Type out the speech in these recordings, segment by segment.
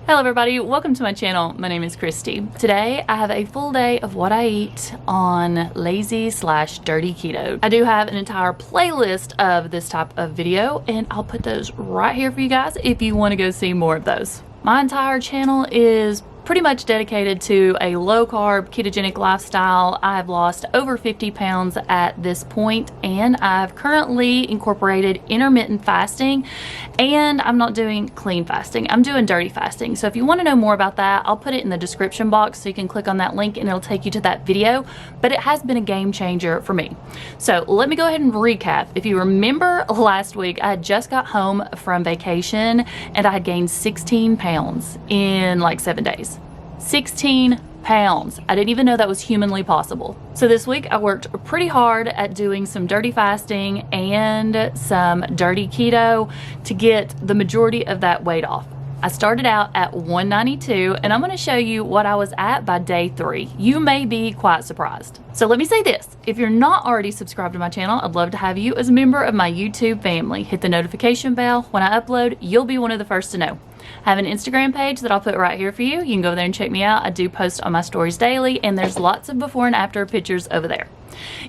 Hello everybody, welcome to my channel. My name is Kristi. Today I have a full day of what I eat on lazy/dirty keto. I do have an entire playlist of this type of video and I'll put those right here for you guys if you want to go see more of those. My entire channel is pretty much dedicated to a low carb ketogenic lifestyle. I've lost over 50 pounds at this point and I've currently incorporated intermittent fasting, and I'm not doing clean fasting, I'm doing dirty fasting. So if you want to know more about that, I'll put it in the description box so you can click on that link and it'll take you to that video. But it has been a game changer for me. So let me go ahead and recap. If you remember last week, I had just got home from vacation and I had gained 16 pounds in like 7 days. 16 pounds. I didn't even know that was humanly possible. So this week I worked pretty hard at doing some dirty fasting and some dirty keto to get the majority of that weight off. I started out at 192 and I'm going to show you what I was at by day 3. You may be quite surprised. So let me say this, if you're not already subscribed to my channel, I'd love to have you as a member of my YouTube family. Hit the notification bell. When I upload, you'll be one of the first to know. I have an Instagram page that I'll put right here for you. You can go there and check me out. I do post on my stories daily and there's lots of before and after pictures over there.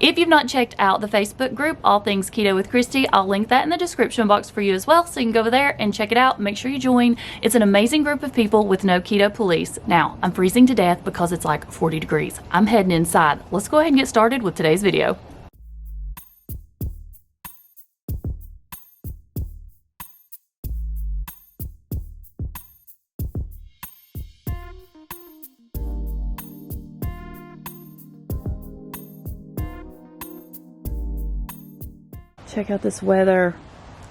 If you've not checked out the Facebook group, All Things Keto with Kristi, I'll link that in the description box for you as well, so you can go over there and check it out. Make sure you join. It's an amazing group of people with no keto police. Now, I'm freezing to death because it's like 40 degrees. I'm heading inside. Let's go ahead and get started with today's video. Check out this weather.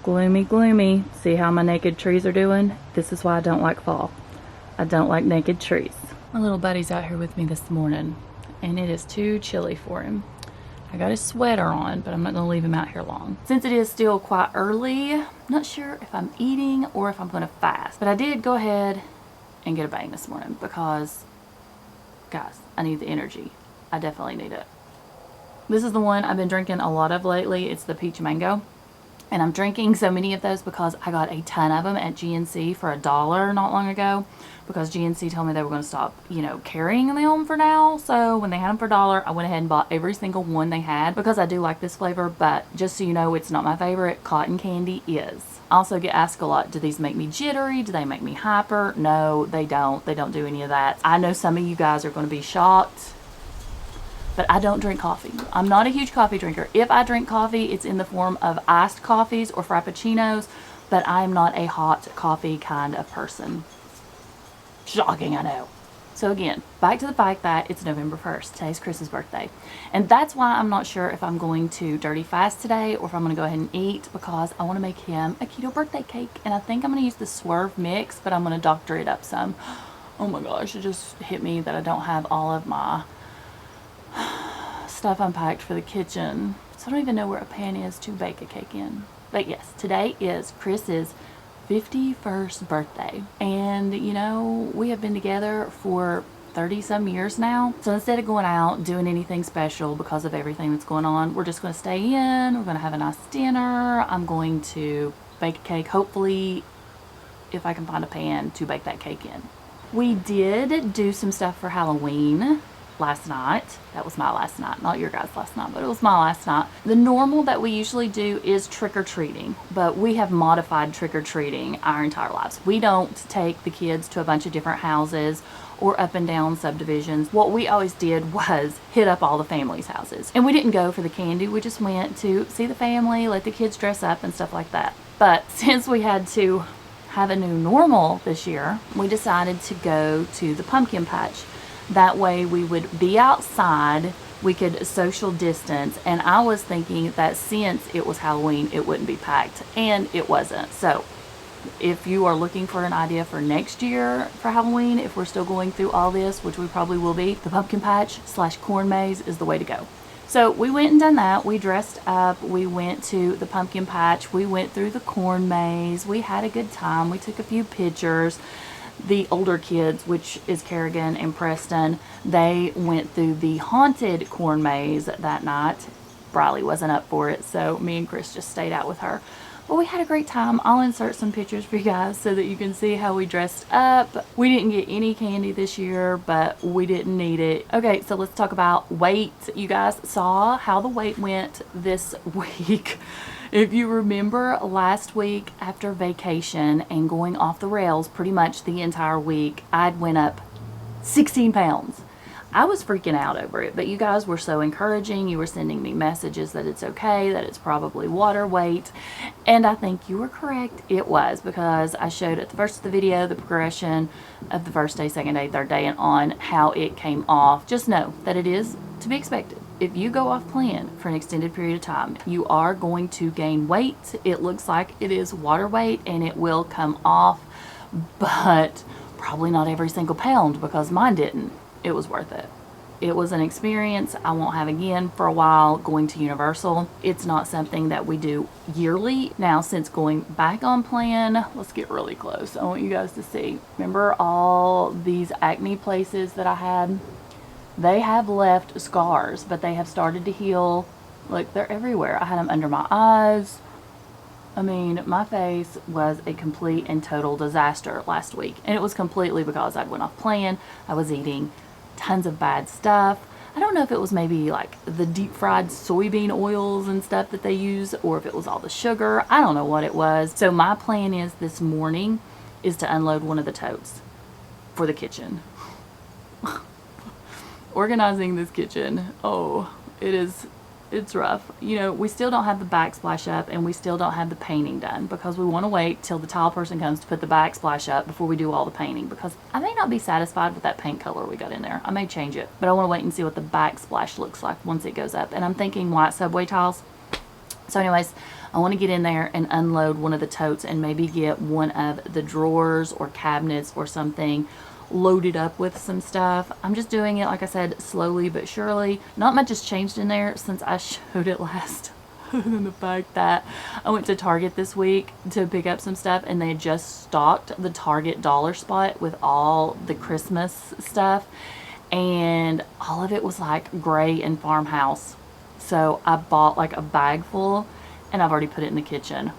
Gloomy, gloomy. See how my naked trees are doing? This is why I don't like fall. I don't like naked trees. My little buddy's out here with me this morning and it is too chilly for him. I got his sweater on, but I'm not going to leave him out here long. Since it is still quite early, I'm not sure if I'm eating or if I'm going to fast. But I did go ahead and get a bang this morning because, guys, I need the energy. I definitely need it. This is the one I've been drinking a lot of lately. It's the peach mango. And I'm drinking so many of those because I got a ton of them at GNC for $1 not long ago. Because GNC told me they were going to stop, carrying them for now. So when they had them for $1, I went ahead and bought every single one they had because I do like this flavor. But just so you know, it's not my favorite. Cotton candy is. I also get asked a lot, do these make me jittery? Do they make me hyper? No, they don't. They don't do any of that. I know some of you guys are going to be shocked, but I don't drink coffee. I'm not a huge coffee drinker. If I drink coffee, it's in the form of iced coffees or frappuccinos, but I'm not a hot coffee kind of person. Shocking, I know. So again, back to the fact that it's November 1st. Today's Chris's birthday. And that's why I'm not sure if I'm going to dirty fast today or if I'm going to go ahead and eat, because I want to make him a keto birthday cake. And I think I'm going to use the Swerve mix, but I'm going to doctor it up some. Oh my gosh, it just hit me that I don't have all of my stuff unpacked for the kitchen, so I don't even know where a pan is to bake a cake in. But yes, today is Chris's 51st birthday, and we have been together for 30 some years now. So instead of going out doing anything special because of everything that's going on, we're just going to stay in. We're going to have a nice dinner. I'm going to bake a cake, hopefully if I can find a pan to bake that cake in. We did do some stuff for Halloween last night. That was my last night, not your guys' last night, but it was my last night. The normal that we usually do is trick-or-treating, but we have modified trick-or-treating our entire lives. We don't take the kids to a bunch of different houses or up and down subdivisions. What we always did was hit up all the families' houses, and we didn't go for the candy. We just went to see the family, let the kids dress up and stuff like that. But since we had to have a new normal this year, we decided to go to the pumpkin patch. That way we would be outside, we could social distance, and I was thinking that since it was Halloween, it wouldn't be packed, and it wasn't. So if you are looking for an idea for next year for Halloween, if we're still going through all this, which we probably will be, the pumpkin patch / corn maze is the way to go. So we went and done that. We dressed up, we went to the pumpkin patch, we went through the corn maze, we had a good time, we took a few pictures. The older kids, which is Kerrigan and Preston, they went through the haunted corn maze that night. Briley wasn't up for it, so me and Chris just stayed out with her. But we had a great time. I'll insert some pictures for you guys so that you can see how we dressed up. We didn't get any candy this year, but we didn't need it. Okay, so let's talk about weight. You guys saw how the weight went this week. If you remember last week after vacation and going off the rails pretty much the entire week, I'd went up 16 pounds. I was freaking out over it, but you guys were so encouraging. You were sending me messages that it's okay, that it's probably water weight. And I think you were correct. It was, because I showed at the first of the video the progression of the first day, second day, third day, and on how it came off. Just know that it is to be expected. If you go off plan for an extended period of time, you are going to gain weight. It looks like it is water weight and it will come off, but probably not every single pound, because mine didn't. It was worth it. It was an experience I won't have again for a while. Going to Universal, it's not something that we do yearly. Now, since going back on plan, let's get really close. I want you guys to see. Remember all these acne places that I had? They have left scars, but they have started to heal. Look, they're everywhere. I had them under my eyes. I mean, my face was a complete and total disaster last week. And it was completely because I went off plan. I was eating tons of bad stuff. I don't know if it was maybe like the deep fried soybean oils and stuff that they use, or if it was all the sugar. I don't know what it was. So my plan is this morning is to unload one of the totes for the kitchen. Organizing this kitchen, oh, it's rough. You know, we still don't have the backsplash up, and we still don't have the painting done, because we want to wait till the tile person comes to put the backsplash up before we do all the painting, because I may not be satisfied with that paint color we got in there. I may change it, but I want to wait and see what the backsplash looks like once it goes up. And I'm thinking white subway tiles. So anyways, I want to get in there and unload one of the totes and maybe get one of the drawers or cabinets or something loaded up with some stuff. I'm just doing it, like I said, slowly but surely. Not much has changed in there since I showed it last. Other than the fact that I went to Target this week to pick up some stuff, and they had just stocked the Target dollar spot with all the Christmas stuff, and all of it was like gray and farmhouse. So I bought like a bag full, and I've already put it in the kitchen.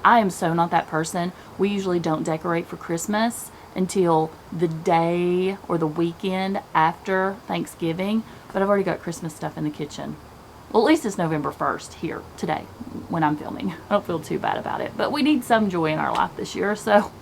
I am so not that person. We usually don't decorate for Christmas until the day or the weekend after Thanksgiving, but I've already got Christmas stuff in the kitchen. Well, at least it's November 1st here today when I'm filming. I don't feel too bad about it, but we need some joy in our life this year, so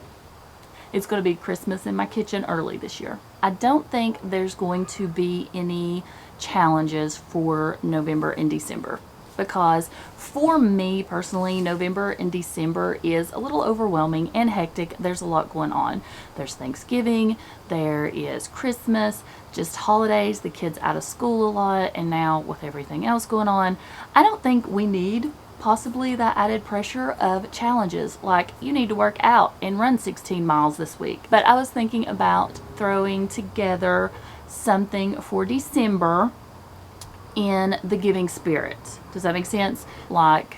it's going to be Christmas in my kitchen early this year. I don't think there's going to be any challenges for November and December, because for me personally, November and December is a little overwhelming and hectic. There's a lot going on. There's Thanksgiving, there is Christmas, just holidays, the kids out of school a lot, and now with everything else going on, I don't think we need possibly that added pressure of challenges, like you need to work out and run 16 miles this week. But I was thinking about throwing together something for December in the giving spirit. Does that make sense? Like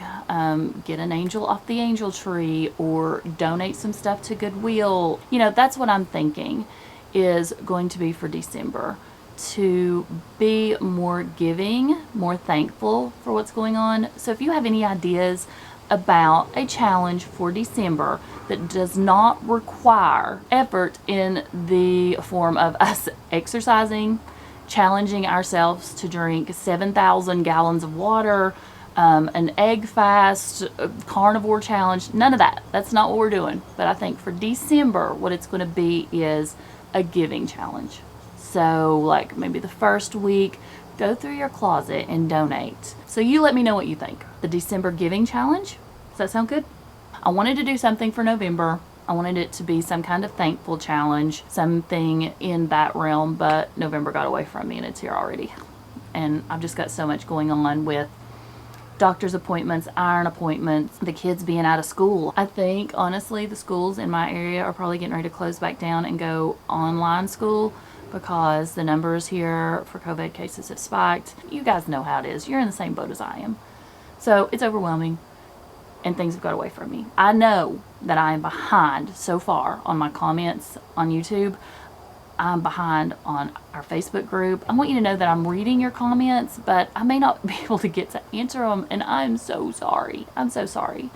get an angel off the angel tree, or donate some stuff to Goodwill. You know, that's what I'm thinking is going to be for December, to be more giving, more thankful for what's going on. So if you have any ideas about a challenge for December that does not require effort in the form of us exercising, challenging ourselves to drink 7,000 gallons of water, an egg fast, a carnivore challenge, none of that. That's not what we're doing. But I think for December, what it's going to be is a giving challenge. So like maybe the first week, go through your closet and donate. So you let me know what you think. The December giving challenge, does that sound good? I wanted to do something for November. I wanted it to be some kind of thankful challenge, something in that realm, but November got away from me and it's here already. And I've just got so much going on with doctor's appointments, iron appointments, the kids being out of school. I think, honestly, the schools in my area are probably getting ready to close back down and go online school, because the numbers here for COVID cases have spiked. You guys know how it is. You're in the same boat as I am. So it's overwhelming, and things have got away from me. I know that I am behind so far on my comments on YouTube. I'm behind on our Facebook group. I want you to know that I'm reading your comments, but I may not be able to get to answer them, and I'm so sorry. I'm so sorry.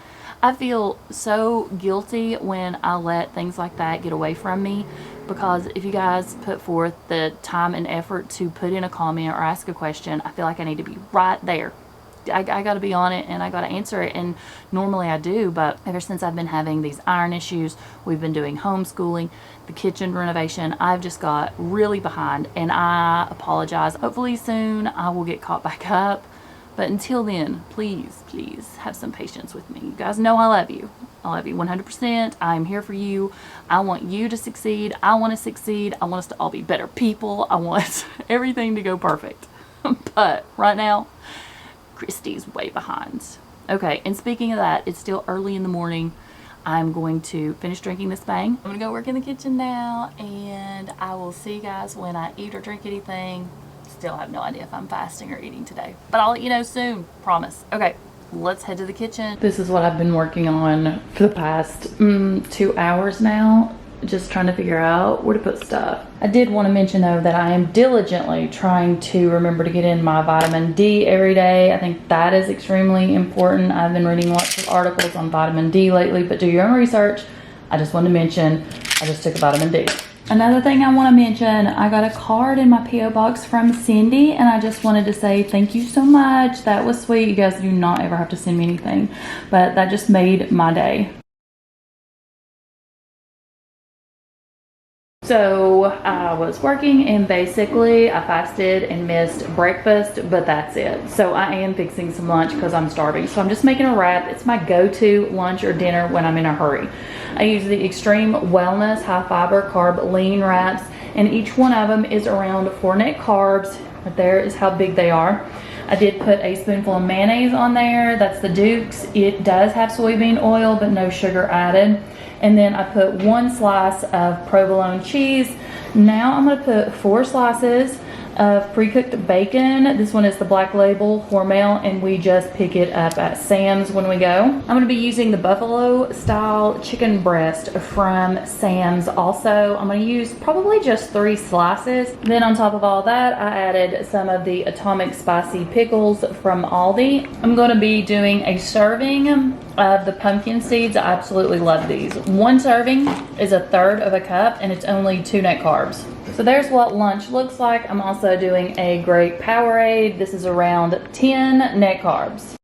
I feel so guilty when I let things like that get away from me, because if you guys put forth the time and effort to put in a comment or ask a question, I feel like I need to be right there. I got to be on it and I got to answer it, and normally I do, but ever since I've been having these iron issues, we've been doing homeschooling, the kitchen renovation, I've just got really behind, and I apologize. Hopefully soon I will get caught back up. But until then, please, please have some patience with me. You guys know I love you. I love you 100%. I'm here for you. I want you to succeed. I want to succeed. I want us to all be better people. I want everything to go perfect. But right now, Kristi's way behind. Okay, and speaking of that, it's still early in the morning. I'm going to finish drinking this bang. I'm gonna go work in the kitchen now, and I will see you guys when I eat or drink anything. Still have no idea if I'm fasting or eating today, but I'll let you know soon, promise. Okay, let's head to the kitchen. This is what I've been working on for the past 2 hours now, just trying to figure out where to put stuff. I did want to mention though that I am diligently trying to remember to get in my vitamin D every day. I think that is extremely important. I've been reading lots of articles on vitamin D lately, but do your own research. I just wanted to mention I just took a vitamin D. Another thing I want to mention, I got a card in my P.O. box from Cindy, and I just wanted to say thank you so much. That was sweet. You guys do not ever have to send me anything, but that just made my day. So I was working, and basically I fasted and missed breakfast, but that's it. So I am fixing some lunch because I'm starving. So I'm just making a wrap. It's my go-to lunch or dinner when I'm in a hurry. I use the Extreme Wellness High Fiber Carb Lean Wraps, and each one of them is around 4 net carbs. Right there is how big they are. I did put a spoonful of mayonnaise on there. That's the Duke's. It does have soybean oil, but no sugar added. And then I put 1 slice of provolone cheese. Now I'm going to put 4 slices of pre-cooked bacon. This one is the Black Label Hormel, and we just pick it up at Sam's when we go. I'm going to be using the buffalo style chicken breast from Sam's also. I'm going to use probably just 3 slices. Then on top of all that, I added some of the Atomic Spicy Pickles from Aldi. I'm going to be doing a serving of the pumpkin seeds. I absolutely love these. 1 serving is 1/3 of a cup, and it's only 2 net carbs. So there's what lunch looks like. I'm also doing a great Powerade. This is around 10 net carbs.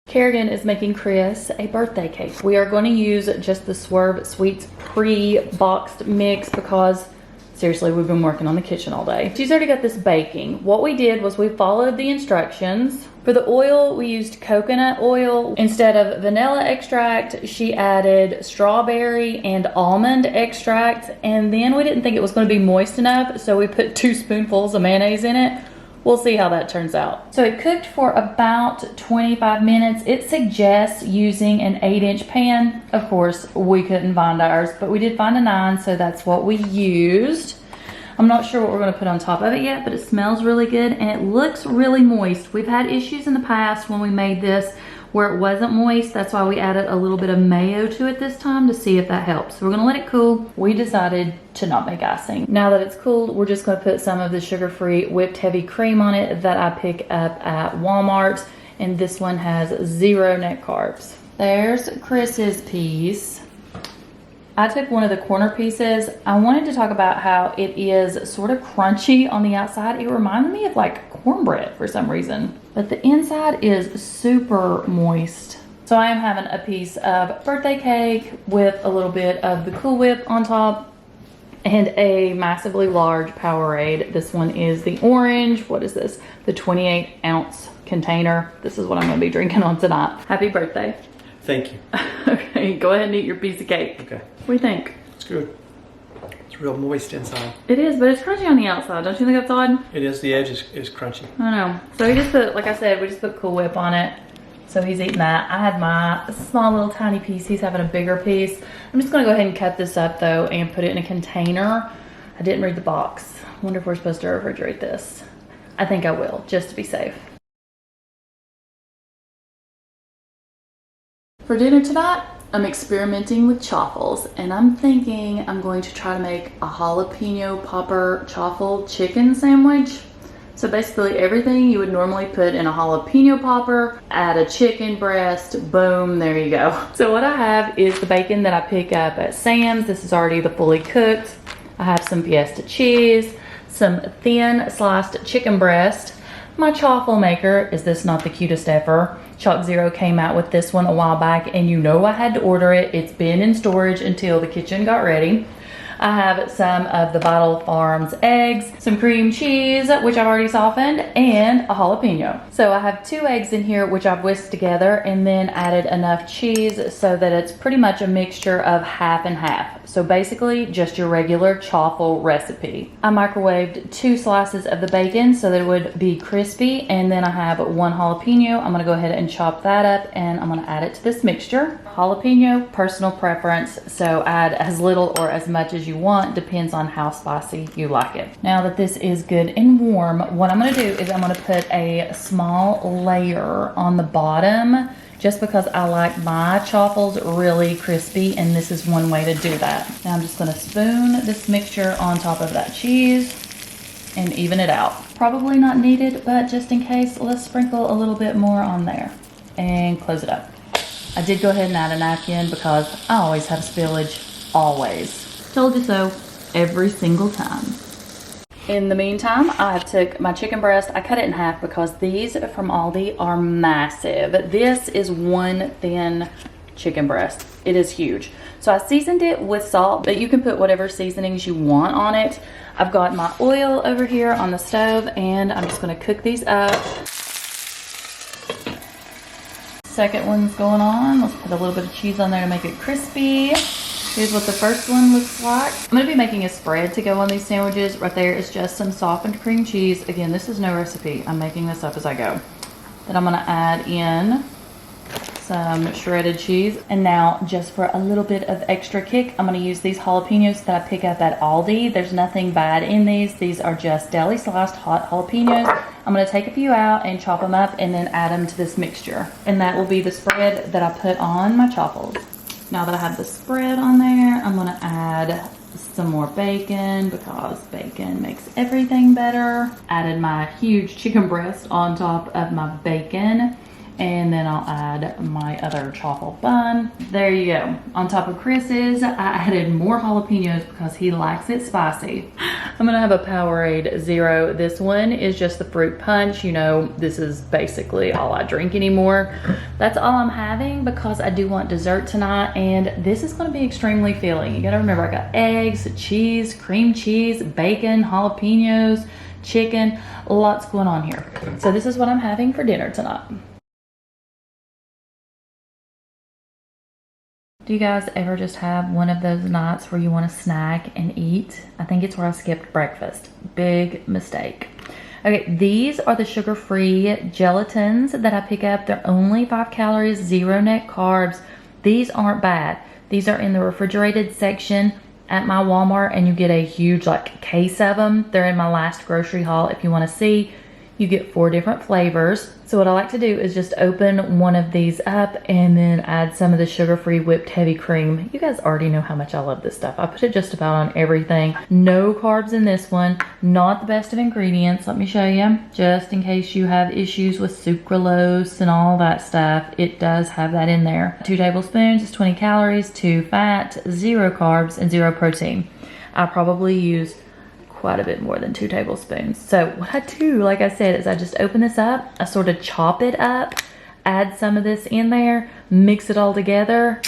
Kerrigan is making Chris a birthday cake. We are going to use just the Swerve Sweets pre-boxed mix because seriously, we've been working on the kitchen all day. She's already got this baking. What we did was we followed the instructions. For the oil, we used coconut oil. Instead of vanilla extract, she added strawberry and almond extract. And then we didn't think it was going to be moist enough, so we put 2 spoonfuls of mayonnaise in it. We'll see how that turns out. So it cooked for about 25 minutes. It suggests using an 8-inch pan. Of course, we couldn't find ours, but we did find a 9, so that's what we used. I'm not sure what we're gonna put on top of it yet, but it smells really good and it looks really moist. We've had issues in the past when we made this where it wasn't moist. That's why we added a little bit of mayo to it this time to see if that helps. So we're gonna let it cool. We decided to not make icing. Now that it's cooled, we're just gonna put some of the sugar-free whipped heavy cream on it that I pick up at Walmart. And this one has 0 net carbs. There's Chris's piece. I took one of the corner pieces. I wanted to talk about how it is sort of crunchy on the outside. It reminded me of like cornbread for some reason, but the inside is super moist. So I am having a piece of birthday cake with a little bit of the Cool Whip on top and a massively large Powerade. This one is the orange. What is this? The 28-ounce container. This is what I'm gonna be drinking on tonight. Happy birthday. Thank you. Okay, go ahead and eat your piece of cake. Okay. What do you think? It's good. It's real moist inside. It is, but it's crunchy on the outside. Don't you think that's odd? It is. The edge is crunchy. I know. So we just put, like I said, we just put Cool Whip on it. So he's eating that. I had my small little tiny piece. He's having a bigger piece. I'm just gonna go ahead and cut this up though and put it in a container. I didn't read the box. I wonder if we're supposed to refrigerate this. I think I will, just to be safe. For dinner tonight, I'm experimenting with chaffles, and I'm thinking I'm going to try to make a jalapeno popper chaffle chicken sandwich. So basically everything you would normally put in a jalapeno popper, add a chicken breast, boom, there you go. So what I have is the bacon that I pick up at Sam's. This is already the fully cooked. I have some Fiesta cheese, some thin sliced chicken breast. My chaffle maker, is this not the cutest ever? Chalk Zero came out with this one a while back, and you know I had to order it. It's been in storage until the kitchen got ready. I have some of the Vital Farms eggs, some cream cheese, which I've already softened, and a jalapeno. So I have 2 eggs in here, which I've whisked together, and then added enough cheese so that it's pretty much a mixture of half and half. So basically just your regular chaffle recipe. I microwaved 2 slices of the bacon so that it would be crispy, and then I have 1 jalapeno. I'm gonna go ahead and chop that up, and I'm gonna add it to this mixture. Jalapeno, personal preference, so add as little or as much as you want, depends on how spicy you like it. Now that this is good and warm, what I'm gonna do is I'm gonna put a small layer on the bottom, just because I like my chaffles really crispy, and this is one way to do that. Now I'm just gonna spoon this mixture on top of that cheese and even it out. Probably not needed, but just in case, let's sprinkle a little bit more on there and close it up. I did go ahead and add a napkin because I always have spillage, always. Told you so, every single time. In the meantime, I took my chicken breast, I cut it in half because these from Aldi are massive. This is 1 thin chicken breast. It is huge. So I seasoned it with salt, but you can put whatever seasonings you want on it. I've got my oil over here on the stove, and I'm just gonna cook these up. Second one's going on. Let's put a little bit of cheese on there to make it crispy. Here's what the first one looks like. I'm gonna be making a spread to go on these sandwiches. Right there is just some softened cream cheese. Again, this is no recipe. I'm making this up as I go. Then I'm gonna add in some shredded cheese. And now, just for a little bit of extra kick, I'm gonna use these jalapenos that I pick up at Aldi. There's nothing bad in these. These are just deli sliced hot jalapenos. I'm gonna take a few out and chop them up and then add them to this mixture. And that will be the spread that I put on my chaffles. Now that I have the spread on there, I'm gonna add some more bacon because bacon makes everything better. Added my huge chicken breast on top of my bacon. And then I'll add my other chaffle bun. There you go. On top of Chris's, I added more jalapenos because he likes it spicy. I'm gonna have a Powerade Zero. This one is just the fruit punch. You know, this is basically all I drink anymore. That's all I'm having because I do want dessert tonight, and this is gonna be extremely filling. You gotta remember, I got eggs, cheese, cream cheese, bacon, jalapenos, chicken, lots going on here. So this is what I'm having for dinner tonight. Do you guys ever just have one of those nights where you want to snack and eat? I think it's where I skipped breakfast. Big mistake. Okay, these are the sugar-free gelatins that I pick up. They're only 5 calories, 0 net carbs. These aren't bad. These are in the refrigerated section at my Walmart, and you get a huge case of them. They're in my last grocery haul if you want to see. You get 4 different flavors. So what I like to do is just open one of these up and then add some of the sugar-free whipped heavy cream. You guys already know how much I love this stuff. I put it just about on everything. No carbs in this one. Not the best of ingredients. Let me show you. Just in case you have issues with sucralose and all that stuff, it does have that in there. 2 tablespoons is 20 calories, 2 fat, 0 carbs, and 0 protein. I probably use quite a bit more than 2 tablespoons. So what I do, like I said, is I just open this up, I sort of chop it up, add some of this in there, mix it all together,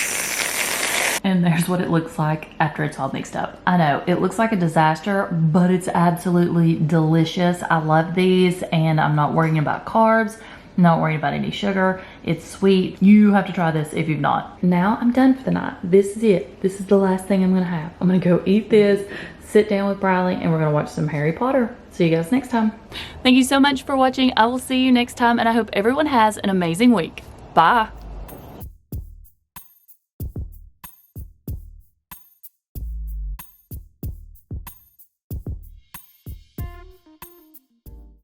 and there's what it looks like after it's all mixed up. I know, it looks like a disaster, but it's absolutely delicious. I love these, and I'm not worrying about carbs, not worrying about any sugar. It's sweet. You have to try this if you've not. Now I'm done for the night. This is it. This is the last thing I'm gonna have. I'm gonna go eat this, sit down with Briley, and we're gonna watch some Harry Potter. See you guys next time. Thank you so much for watching. I will see you next time, and I hope everyone has an amazing week. Bye.